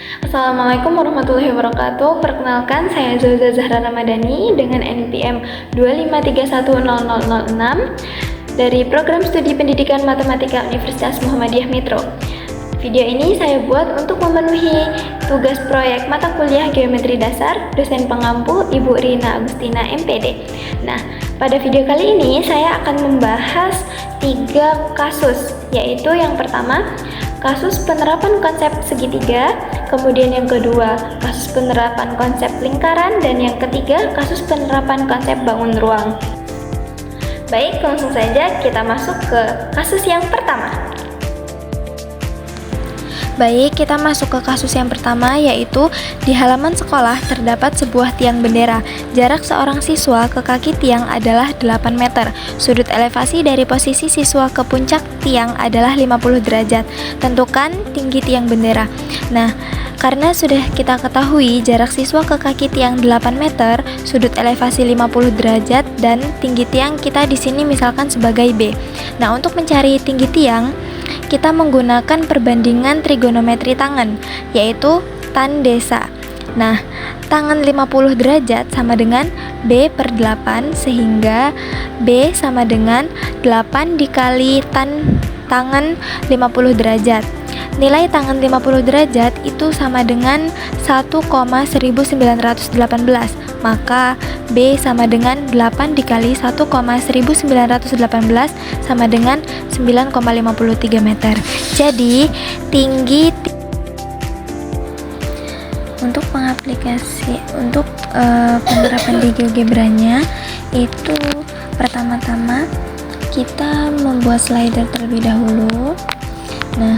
Assalamualaikum warahmatullahi wabarakatuh. Perkenalkan, saya Zulza Zahra Ramadhani dengan NPM 253100006 dari Program Studi Pendidikan Matematika Universitas Muhammadiyah Metro. Video ini saya buat untuk memenuhi tugas proyek mata kuliah Geometri Dasar dosen pengampu Ibu Rina Agustina MPD. Nah, pada video kali ini saya akan membahas 3 kasus, yaitu yang pertama, kasus penerapan konsep segitiga, kemudian yang kedua, kasus penerapan konsep lingkaran, dan yang ketiga, kasus penerapan konsep bangun ruang. Baik, langsung saja kita masuk ke kasus yang pertama. Baik, kita masuk ke kasus yang pertama, yaitu di halaman sekolah terdapat sebuah tiang bendera. Jarak seorang siswa ke kaki tiang adalah 8 meter. Sudut elevasi dari posisi siswa ke puncak tiang adalah 50 derajat. Tentukan tinggi tiang bendera. Nah, karena sudah kita ketahui jarak siswa ke kaki tiang 8 meter, sudut elevasi 50 derajat, dan tinggi tiang kita di sini misalkan sebagai B. Nah, untuk mencari tinggi tiang, kita menggunakan perbandingan trigonometri tangan, yaitu tan desa. Nah, tangan 50 derajat sama dengan B per 8, sehingga B sama dengan 8 dikali tangan 50 derajat. Nilai tangan 50 derajat itu sama dengan 1,1918, maka B sama dengan 8 dikali 1,1918 sama dengan 9,53 meter. Jadi, tinggi untuk penerapan di GeoGebranya itu pertama-tama kita membuat slider terlebih dahulu. Nah,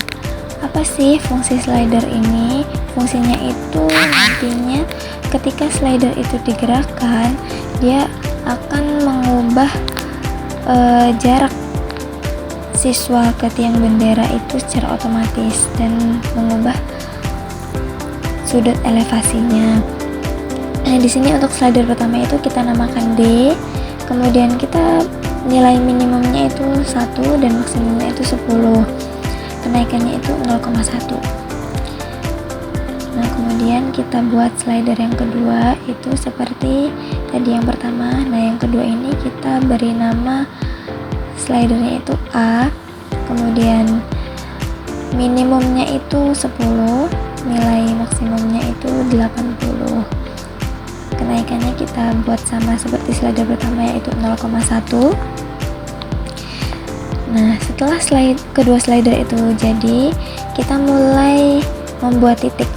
apa sih fungsi slider ini? Fungsinya itu nantinya ketika slider itu digerakkan, dia akan mengubah jarak siswa ke tiang bendera itu secara otomatis dan mengubah sudut elevasinya. Nah, di sini untuk slider pertama itu kita namakan D, kemudian kita nilai minimumnya itu 1 dan maksimumnya itu 10. Kenaikannya itu 0,1. Nah, kemudian kita buat slider yang kedua itu seperti tadi yang pertama. Nah, yang kedua ini kita beri nama slidernya itu A, kemudian minimumnya itu 10, nilai maksimumnya itu 80. Kenaikannya kita buat sama seperti slider pertama, yaitu 0,1. Nah, setelah kedua slider itu jadi, kita mulai membuat titik.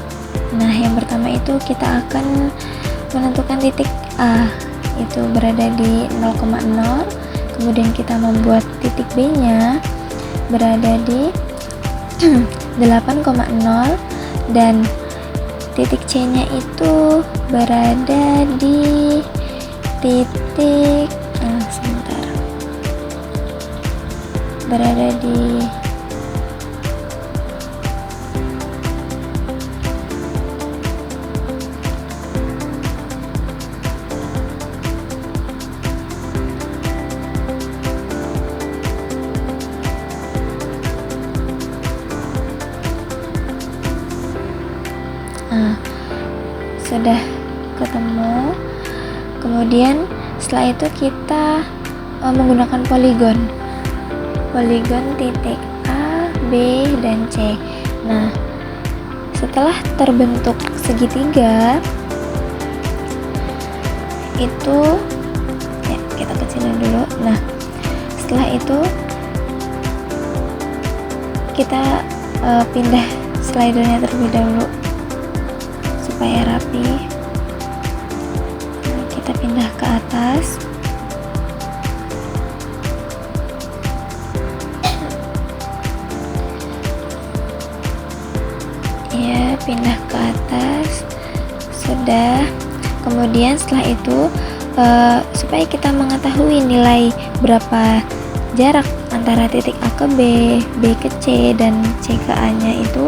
Nah, yang pertama itu kita akan menentukan titik A, itu berada di 0,0. Kemudian kita membuat titik B-nya berada di 8,0 dan titik C-nya itu berada di titik berada di sudah ketemu. Kemudian setelah itu kita menggunakan poligon titik A, B, dan C. Nah, setelah terbentuk segitiga itu ya, kita kecilin dulu. Nah, setelah itu kita pindah slidernya terlebih dahulu supaya rapi. Nah, kita pindah ke atas. Ya, pindah ke atas. Sudah. Kemudian setelah itu supaya kita mengetahui nilai berapa jarak antara titik A ke B, B ke C, dan C ke A nya itu,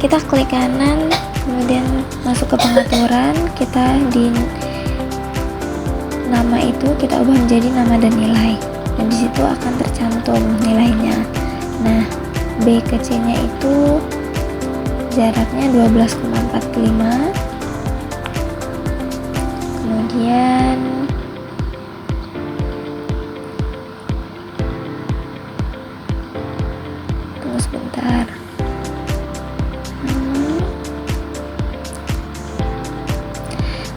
kita klik kanan, kemudian masuk ke pengaturan, kita di nama itu kita ubah menjadi nama dan nilai, dan disitu akan tercantum nilainya. Nah, B ke C nya itu jaraknya 12,45. Kemudian tunggu sebentar.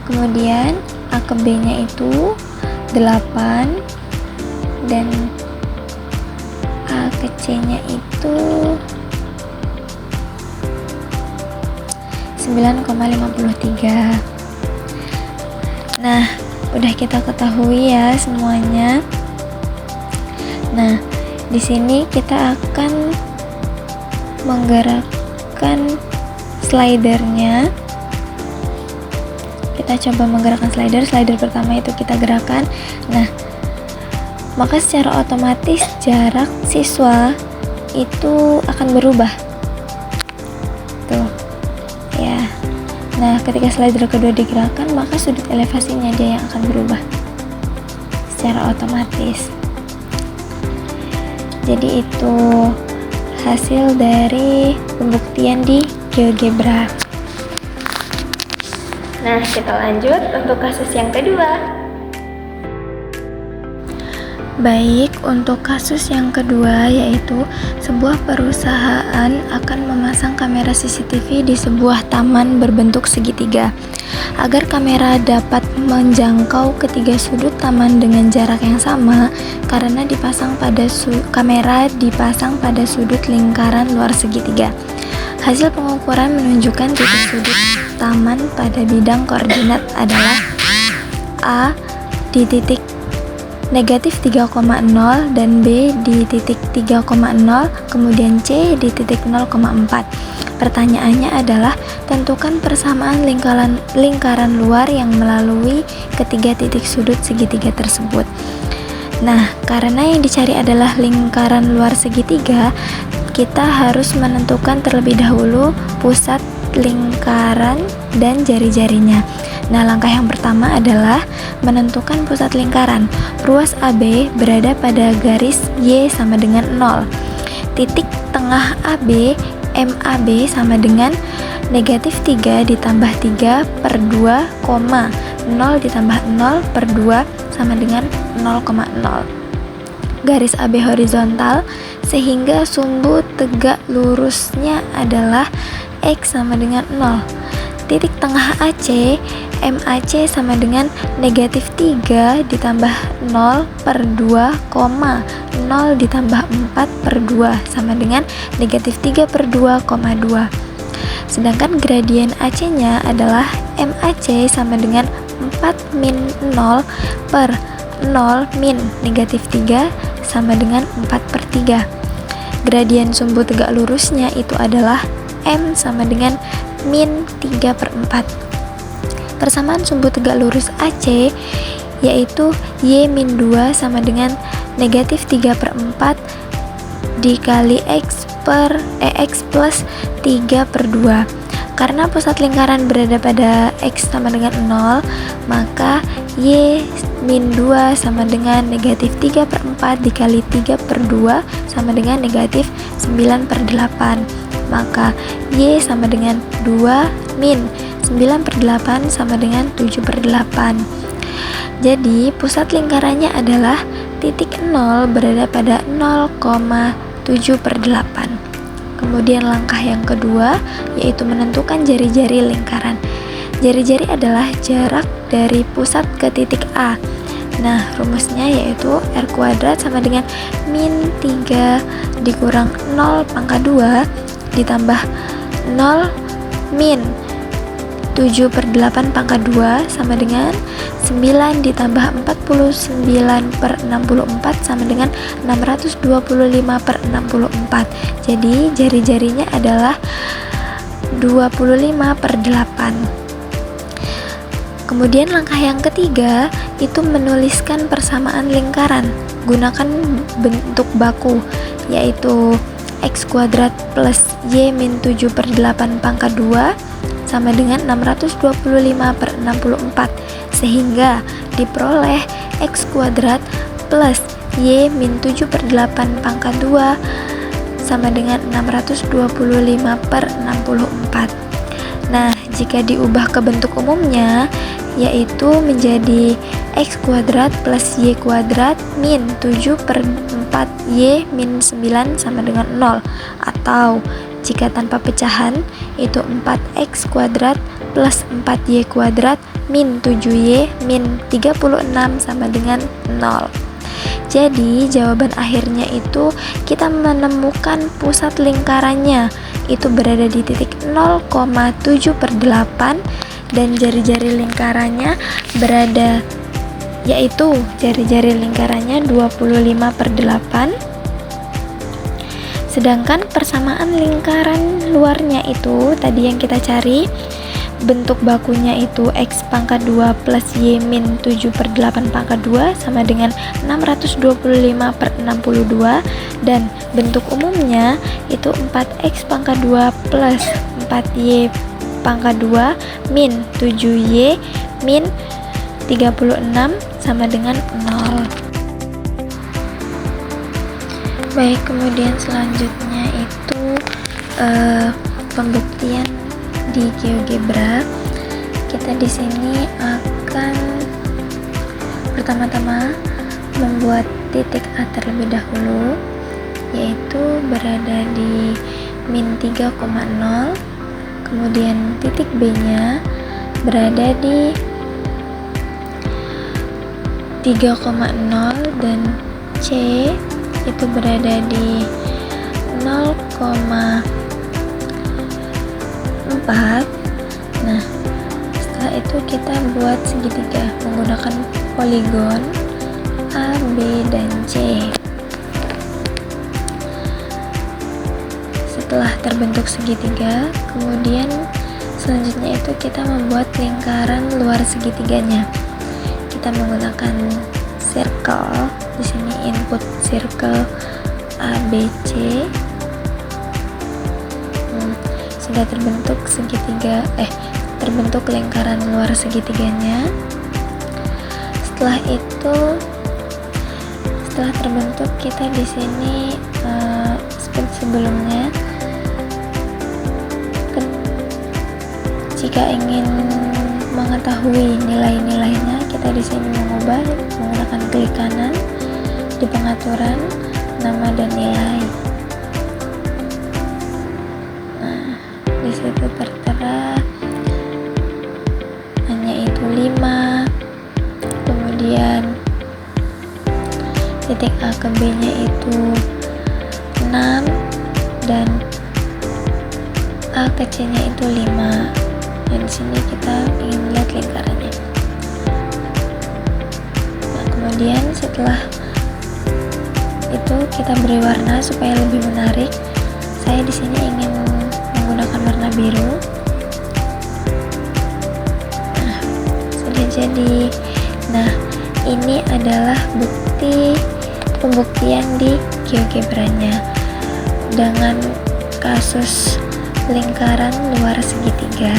Kemudian A ke B nya itu 8 dan A ke C nya itu 9,53. Nah, udah kita ketahui ya semuanya. Nah, di sini kita akan menggerakkan slidernya. Kita coba menggerakkan slider pertama itu kita gerakan. Nah, maka secara otomatis jarak siswa itu akan berubah. Tuh, ya. Nah, ketika slider kedua digerakkan, maka sudut elevasinya dia yang akan berubah secara otomatis. Jadi itu hasil dari pembuktian di GeoGebra. Nah, kita lanjut untuk kasus yang kedua. Baik, untuk kasus yang kedua yaitu sebuah perusahaan akan memasang kamera CCTV di sebuah taman berbentuk segitiga. Agar kamera dapat menjangkau ketiga sudut taman dengan jarak yang sama, karena kamera dipasang pada sudut lingkaran luar segitiga. Hasil pengukuran menunjukkan titik sudut taman pada bidang koordinat adalah A di titik negatif 3,0 dan B di titik 3,0, kemudian C di titik 0,4. Pertanyaannya adalah tentukan persamaan lingkaran luar yang melalui ketiga titik sudut segitiga tersebut. Nah, karena yang dicari adalah lingkaran luar segitiga, kita harus menentukan terlebih dahulu pusat lingkaran dan jari-jarinya. Nah, langkah yang pertama adalah menentukan pusat lingkaran. Ruas AB berada pada garis Y sama dengan 0. Titik tengah AB, MAB sama dengan negatif 3 ditambah 3 per 2, 0 ditambah 0 per 2 sama dengan 0,0. Garis AB horizontal sehingga sumbu tegak lurusnya adalah X sama dengan 0. Titik tengah AC, MAC sama dengan negatif 3 ditambah 0 per 2, 0 ditambah 4 per 2 sama dengan negatif 3 per 2,2. Sedangkan gradien AC nya adalah MAC sama dengan 4 min 0 per 0 min negatif 3 sama dengan 4 per 3. Gradien sumbu tegak lurusnya itu adalah M sama dengan min 3 per 4. Persamaan sumbu tegak lurus AC yaitu Y min 2 sama dengan negatif 3 per 4 dikali X plus 3 per 2. Karena pusat lingkaran berada pada X sama dengan 0, maka Y min 2 sama dengan negatif 3 per 4 dikali 3 per 2 sama dengan negatif 9 per 8. Maka Y sama dengan 2 min 9 per 8 sama dengan 7 per 8. Jadi pusat lingkarannya adalah titik 0 berada pada 0,7 per 8. Kemudian langkah yang kedua yaitu menentukan jari-jari lingkaran. Jari-jari adalah jarak dari pusat ke titik A. Nah, rumusnya yaitu R kuadrat sama dengan min 3 dikurang 0 pangkat 2 ditambah 0 min 7 per 8 pangkat 2 sama dengan 9 ditambah 49 per 64 sama dengan 625 per 64. Jadi jari-jarinya adalah 25 per 8. Kemudian langkah yang ketiga itu menuliskan persamaan lingkaran. Gunakan bentuk baku yaitu X kuadrat plus Y min 7 per 8 pangkat 2 sama dengan 625 per 64, sehingga diperoleh X kuadrat plus Y min 7 per 8 pangkat 2 sama dengan 625/64. Nah, jika diubah ke bentuk umumnya, yaitu menjadi x kuadrat plus y kuadrat min 7/4y min 9 sama dengan 0. Atau jika tanpa pecahan, itu 4x kuadrat plus 4y kuadrat min 7y min 36 sama dengan 0. Jadi jawaban akhirnya itu kita menemukan pusat lingkarannya itu berada di titik 0,7/8 dan jari-jari lingkarannya berada, yaitu jari-jari lingkarannya 25/8. Sedangkan persamaan lingkaran luarnya itu tadi yang kita cari, bentuk bakunya itu x pangkat 2 plus y min 7/8 pangkat 2 sama dengan 625/62, dan bentuk umumnya itu 4x pangkat 2 plus 4y pangkat 2 min 7y min 36 sama dengan 0. Baik, kemudian selanjutnya itu pembuktian di GeoGebra. Kita di sini akan pertama-tama membuat titik A terlebih dahulu, yaitu berada di min 3,0. Kemudian titik B-nya berada di 3,0 dan C itu berada di 0,4. Nah, setelah itu kita buat segitiga menggunakan poligon A, B, dan C. Setelah terbentuk segitiga, kemudian selanjutnya itu kita membuat lingkaran luar segitiganya. Kita menggunakan circle. Di sini input circle ABC. Sudah terbentuk terbentuk lingkaran luar segitiganya. Setelah itu, setelah terbentuk, kita di sini seperti sebelumnya, jika ingin mengetahui nilai-nilainya, kita di sini mengubah menggunakan klik kanan di pengaturan nama dan nilai. Nah, di situ tertera hanya itu 5. Kemudian titik A ke B nya itu 6 dan A ke C nya itu 5. Dan di sini kita ingin lihat lingkarannya. Nah, kemudian setelah itu kita beri warna supaya lebih menarik. Saya di sini ingin menggunakan warna biru. Nah, sudah jadi. Nah, ini adalah pembuktian di GeoGebra-nya dengan kasus lingkaran luar segitiga.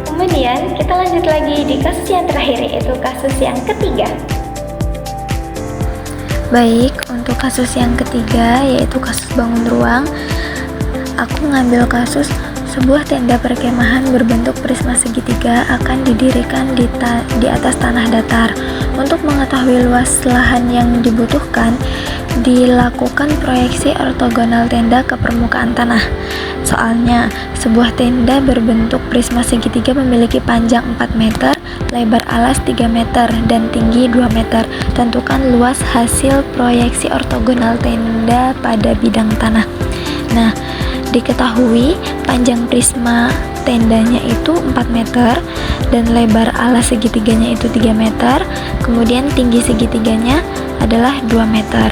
Kemudian kita lanjut lagi di kasus yang terakhir, yaitu kasus yang ketiga. Baik, untuk kasus yang ketiga yaitu kasus bangun ruang, aku ngambil kasus sebuah tenda perkemahan berbentuk prisma segitiga akan didirikan di atas tanah datar. Untuk mengetahui luas lahan yang dibutuhkan, dilakukan proyeksi ortogonal tenda ke permukaan tanah. Soalnya, sebuah tenda berbentuk prisma segitiga memiliki panjang 4 meter, lebar alas 3 meter, dan tinggi 2 meter. Tentukan luas hasil proyeksi ortogonal tenda pada bidang tanah. Nah, diketahui panjang prisma tendanya itu 4 meter dan lebar alas segitiganya itu 3 meter, kemudian tinggi segitiganya adalah 2 meter.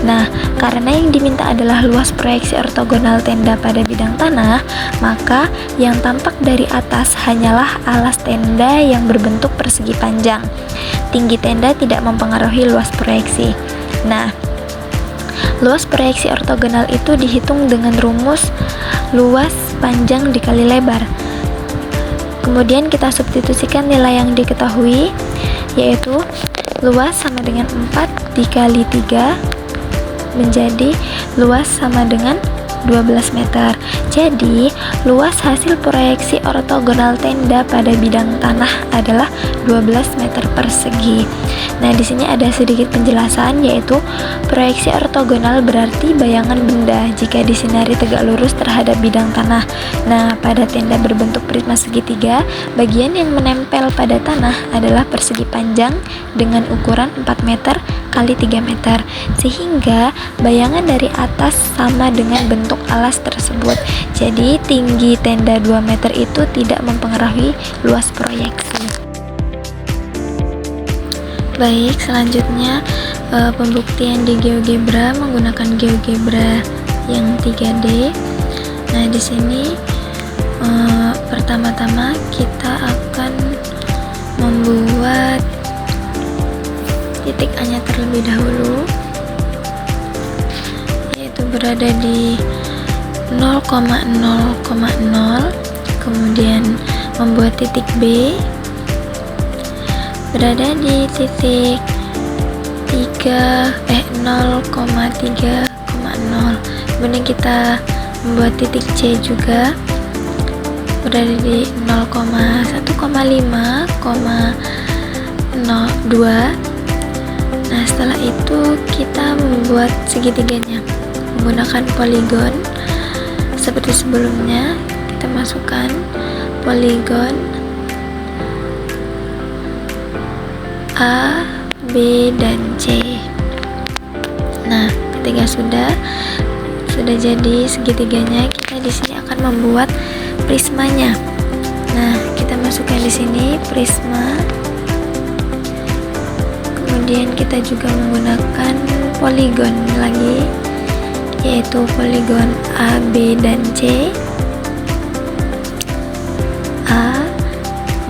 Nah, karena yang diminta adalah luas proyeksi ortogonal tenda pada bidang tanah, maka yang tampak dari atas hanyalah alas tenda yang berbentuk persegi panjang. Tinggi tenda tidak mempengaruhi luas proyeksi. Nah, luas proyeksi ortogonal itu dihitung dengan rumus luas panjang dikali lebar. Kemudian kita substitusikan nilai yang diketahui, yaitu luas sama dengan 4 dikali 3 menjadi luas sama dengan 12 meter. Jadi, luas hasil proyeksi ortogonal tenda pada bidang tanah adalah 12 meter persegi. Nah, di sini ada sedikit penjelasan, yaitu proyeksi ortogonal berarti bayangan benda jika disinari tegak lurus terhadap bidang tanah. Nah, pada tenda berbentuk prisma segitiga, bagian yang menempel pada tanah adalah persegi panjang dengan ukuran 4 meter kali 3 meter, sehingga bayangan dari atas sama dengan bentuk alas tersebut. Jadi tinggi tenda 2 meter itu tidak mempengaruhi luas proyeksi. Baik, selanjutnya pembuktian di GeoGebra menggunakan GeoGebra yang 3D. Nah, di sini pertama-tama kita akan membuat titik A nya terlebih dahulu, yaitu berada di 0,0,0, kemudian membuat titik B berada di titik 0,3,0, kemudian kita membuat titik C juga berada di 0,1,5,02. Nah, setelah itu kita membuat segitiganya menggunakan poligon seperti sebelumnya. Kita masukkan poligon A, B, dan C. Nah, ketika sudah jadi segitiganya, kita di sini akan membuat prismanya. Nah, kita masukkan di sini prisma. Kemudian kita juga menggunakan poligon lagi, yaitu poligon A, B, dan C. A,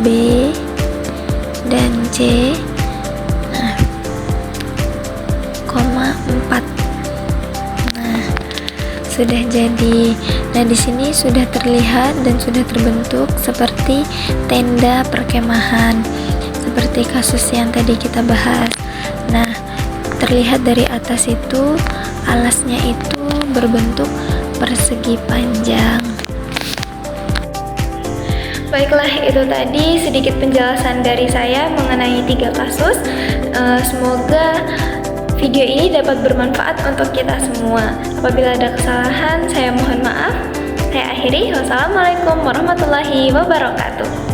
B, dan C. Nah, 4. Nah, sudah jadi. Nah, di sini sudah terlihat dan sudah terbentuk seperti tenda perkemahan, seperti kasus yang tadi kita bahas. Nah, terlihat dari atas itu alasnya itu berbentuk persegi panjang. Baiklah, itu tadi sedikit penjelasan dari saya mengenai 3 kasus. Semoga video ini dapat bermanfaat untuk kita semua. Apabila ada kesalahan, saya mohon maaf. Saya akhiri. Wassalamualaikum warahmatullahi wabarakatuh.